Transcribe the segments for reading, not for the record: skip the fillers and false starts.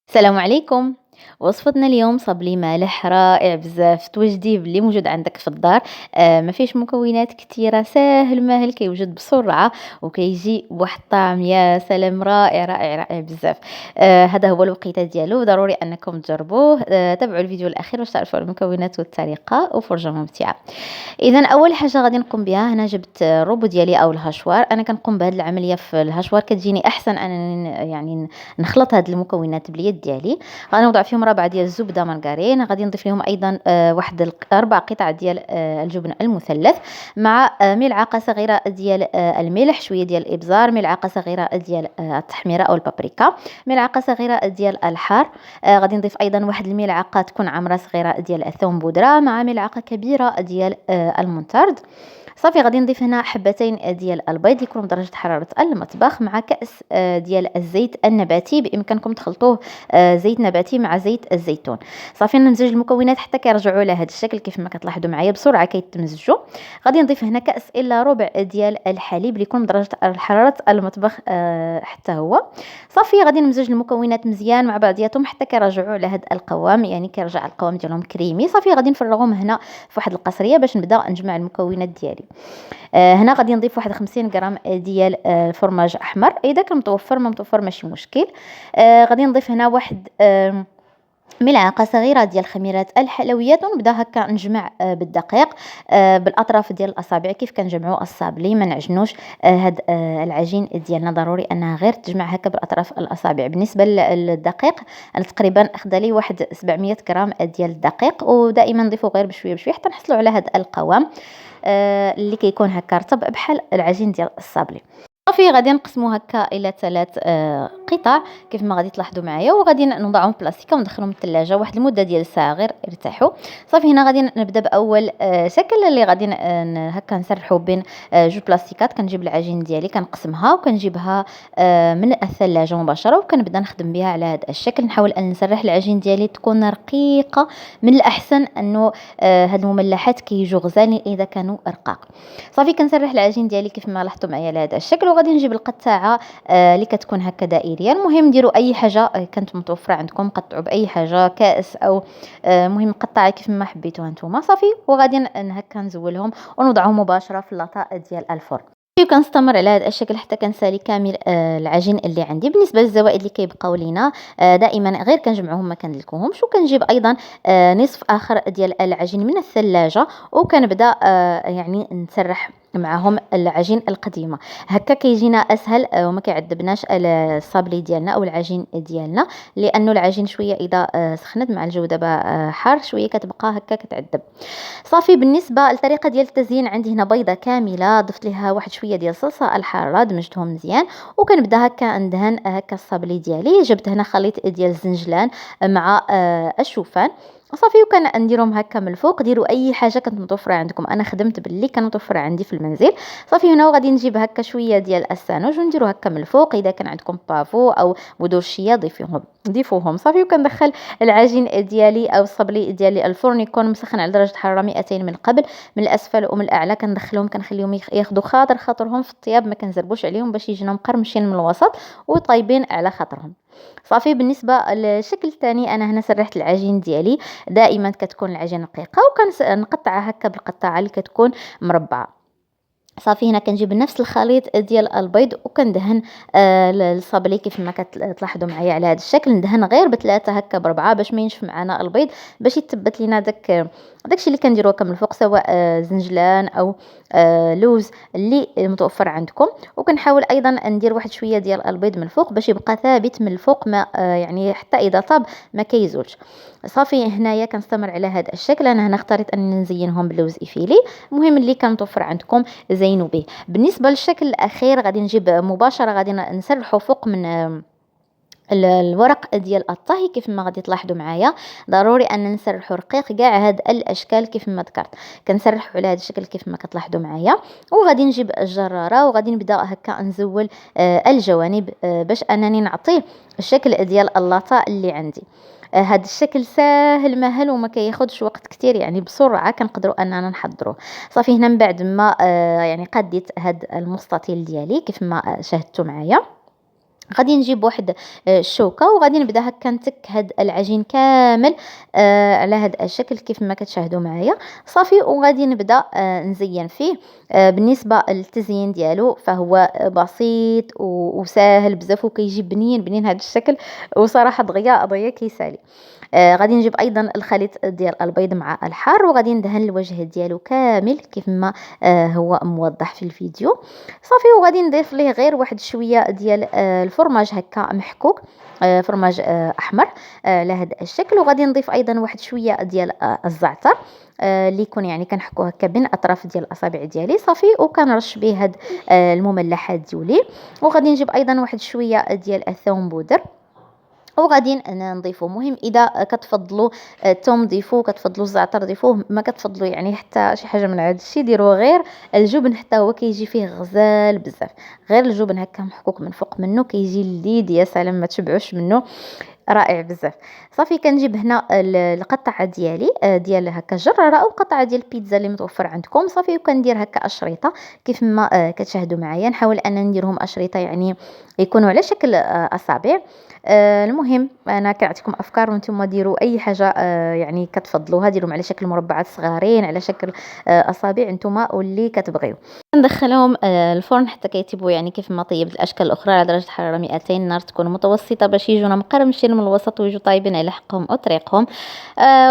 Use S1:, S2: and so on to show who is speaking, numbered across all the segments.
S1: السلام عليكم. وصفتنا اليوم صبلي مالح رائع بزاف، توجديه باللي موجود عندك في الدار. ما فيهش مكونات كتيرة، ساهل ماهل، كيوجد بسرعة وكيجي بواحد الطعم يا سلام، رائع رائع رائع بزاف. هذا هو الوقيته ديالو، ضروري انكم تجربوه. تابعوا الفيديو الاخير باش تعرفوا المكونات والطريقة، وفرجة ممتعة. اذا اول حاجه غادي نقوم بها، هنا جبت الروبو ديالي او الهشوار. انا كنقوم بهذه العمليه في الهشوار، كتجيني احسن انا يعني نخلط هذه المكونات باليد ديالي. غادي نوضع فيهم ربعه ديال الزبده مارغرين، غادي نضيف لهم ايضا واحد اربع قطع ديال الجبن المثلث، مع ملعقه صغيره ديال الملح، شويه ديال الابزار، ملعقه صغيره ديال التحميره او البابريكا، ملعقه صغيره ديال الحار. غادي نضيف ايضا واحد الملعقه تكون عمره صغيره ديال الثوم بودره، مع ملعقه كبيره ديال المونتارد. صافي غادي نضيف هنا حبتين ديال البيض يكونوا بدرجه حراره المطبخ، مع كاس ديال الزيت النباتي. بامكانكم تخلطوه زيت نباتي مع زيت الزيتون. صافي نمزج المكونات حتى كيرجعوا على هذا الشكل كيف ما كتلاحظوا معايا، بسرعه كيتمزجوا. غادي نضيف هنا كاس الا ربع ديال الحليب اللي يكون بدرجه حراره المطبخ حتى هو. صافي غادي نمزج المكونات مزيان مع بعضياتهم حتى كيرجعوا على هذا القوام، يعني كيرجع القوام ديالهم كريمي. صافي غادي نفرغهم هنا في واحد القصريه باش نبدا نجمع المكونات ديالي. هنا غادي نضيف واحد 50 غرام ديال الفرماج احمر، اذا كان متوفر ما متوفر ماشي مشكل. غادي نضيف هنا واحد ملعقه صغيره ديال خميره الحلويات، ونبدا هكا نجمع بالدقيق بالاطراف ديال الاصابع كيف كنجمعوا الصابلي، ما نعجنوش هاد العجين ديالنا. ضروري انها غير تجمع هكا بالاطراف الاصابع. بالنسبه للدقيق انا تقريبا اخذ لي واحد 700 غرام ديال الدقيق، ودائما نضيفه غير بشويه بشويه حتى نحصلوا على هذا القوام اللي كيكون هكا رطب بحال العجين ديال الصابلي. صافي غادي نقسمو هكا الى 3 قطع كيف ما غادي تلاحظوا معايا، وغادي نوضعهم في بلاستيكه وندخلهم الثلاجه واحد المده ديال ساعه غير يرتاحوا. صافي هنا غادي نبدا باول شكل اللي غادي هكا نسرحوا بين جوج بلاستيكات. كنجيب العجين ديالي كنقسمها وكنجيبها من الثلاجه مباشره، وكنبدا نخدم بها على هذا الشكل. نحاول ان نسرح العجين ديالي تكون رقيقه، من الاحسن انه هاد المملحات كيجوا غزالين اذا كانوا رقاق. صافي كنسرح العجين ديالي كيف ما لاحظتوا معايا على هذا الشكل، وغادي نجيب القطاعه اللي كتكون هكا دائريه. المهم ديروا اي حاجه كانت متوفره عندكم، قطعوا باي حاجه، كاس او مهم قطعي كيف ما حبيتوها نتوما. صافي وغادي هكا نزولهم ونوضعهم مباشره في اللاطه ديال الفرن. وكنستمر على هذا الشكل حتى كنسالي كامل العجين اللي عندي. بالنسبه للزوائد اللي كيبقاو لينا دائما غير كنجمعوهم ما كندلكوهمش، وكنجيب ايضا نصف اخر ديال العجين من الثلاجه، وكنبدا يعني نسرح معهم العجين القديمه. هكا كيجينا اسهل وما كيعذبناش الصابلي ديالنا او العجين ديالنا، لانه العجين شويه اذا سخنت مع الجو دابا حار شويه كتبقى هكا كتعذب. صافي بالنسبه للطريقه ديال التزيين، عندي هنا بيضه كامله ضفت لها واحد شويه ديال الصلصه الحاره، دمجتهم مزيان، وكنبدا هكا ندهن هكا الصابلي ديالي. جبت هنا خليط ديال الزنجلان مع الشوفان. صافي وكنديرهم هكا من الفوق. ديروا اي حاجه كانت متوفره عندكم، انا خدمت باللي كان متوفره عندي في المنزل. صافي هنا وغادي نجيب هكا شويه ديال السانوج ونديرو هكا من الفوق. اذا كان عندكم بافو او بذور الشيا ضيفوهم. صافي وكندخل العجين ديالي او الصبلي ديالي الفرن يكون مسخن على درجه حراره 200 من قبل، من الاسفل ومن الاعلى. كندخلهم كنخليهم ياخذوا خاطرهم في الطياب، ما كنزربوش عليهم باش يجينا مقرمشين من الوسط وطايبين على خاطرهم. صافي بالنسبه للشكل الثاني، انا هنا سرحت العجين ديالي. دائما كتكون العجين رقيقه، وكنقطعها هكا بالقطعه اللي كتكون مربعه. صافي هنا كنجيب نفس الخليط ديال البيض وكندهن الصابلي كيف ما كتلاحظوا معايا على هذا الشكل. ندهن غير بثلاثه هكا بربعه باش ما ينشف معنا البيض، باش يتثبت لينا داكشي اللي كنديروه هكا من الفوق، سواء زنجلان او لوز اللي متوفر عندكم. وكنحاول ايضا ندير واحد شويه ديال البيض من الفوق باش يبقى ثابت من الفوق، ما يعني حتى اذا طاب ما كيزولش. صافي هنايا كنستمر على هذا الشكل. انا هنا اختاريت ان نزينهم بلوز ايفيلي، المهم اللي كان متوفر عندكم زينوا به. بالنسبه للشكل الاخير غادي نجيب مباشره غادي نسرحوا فوق من الورق ديال الطهي كيف ما غادي تلاحظوا معايا. ضروري ان نسرحوا رقيق كاع هاد الاشكال كيف ما ذكرت، كنسرحوا على هذا الشكل كيف ما كتلاحظوا معايا. وغادي نجيب الجراره وغادي نبدا هكا نزول الجوانب باش انني نعطيه الشكل ديال اللاطه اللي عندي. هذا الشكل ساهل مهل وما كياخذش وقت كتير، يعني بسرعه كنقدروا اننا نحضروه. صافي هنا من بعد ما يعني قديت هذا المستطيل ديالي كيف ما شاهدتوا معايا. غادي نجيب واحد الشوكة وغادي نبدا هكا نتك هاد العجين كامل على هاد الشكل كيف ما كتشاهدوا معايا. صافي وغادي نبدا نزين فيه. بالنسبة للتزيين ديالو فهو بسيط وساهل بزاف وكيجي بنين بنين هاد الشكل، وصراحة دغيا دغيا كيسالي. غادي نجيب أيضا الخليط ديال البيض مع الحار وغادي ندهن الوجه ديالو كامل كيف ما هو موضح في الفيديو. صافي وغادي نضيف ليه غير واحد شوية ديال الفرماج هكا محكوك، فرماج أحمر على هذا الشكل. وغادي نضيف أيضا واحد شوية ديال الزعتر اللي يكون يعني كنحكو هكا بين اطراف ديال الاصابع ديالي. صافي وكنرش به هاد المملحات ديولي. وغادي نجيب ايضا واحد شويه ديال الثوم بودر وغادي نضيفو. مهم اذا كتفضلوا الثوم ضيفوه، كتفضلوا الزعتر ضيفوه، ما كتفضلوا يعني حتى شي حاجه من هذا الشيء ديروا غير الجبن، حتى هو كيجي فيه غزال بزاف. غير الجبن هكا محكوك من فوق منه كيجي لذيذ يا سلام، ما تشبعوش منه، رائع بزاف. صافي كنجيب هنا القطعه ديالي ديال هكا جراره او قطعه ديال البيتزا اللي متوفر عندكم. صافي وكندير هكا اشرطه كيف ما كتشاهدوا معايا. نحاول ان نديرهم اشرطه يعني يكونوا على شكل اصابع. المهم انا كنعطيكم افكار وانتم ديروا اي حاجه يعني كتفضلوها، ديرهم على شكل مربعات صغارين، على شكل اصابع انتم واللي كتبغيو. ندخلهم الفرن حتى كيطيبوا يعني كيف ما طيبت الاشكال الاخرى على درجه حراره 200. النار تكون متوسطه باش يجونا مقرمشين من الوسط ويجوا طايبين على حقهم او طريقهم.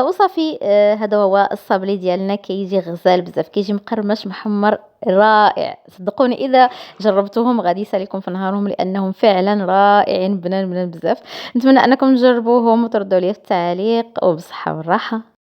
S1: وصافي هذا هو الصابلي ديالنا، كيجي غزال بزاف، كيجي مقرمش محمر رائع. صدقوني اذا جربتوهم غادي يساليكم في نهارهم لانهم فعلا رائعين، بنان بنان بزاف. نتمنى انكم تجربوهم وتردوا لي في التعليق، وبصحه والراحه.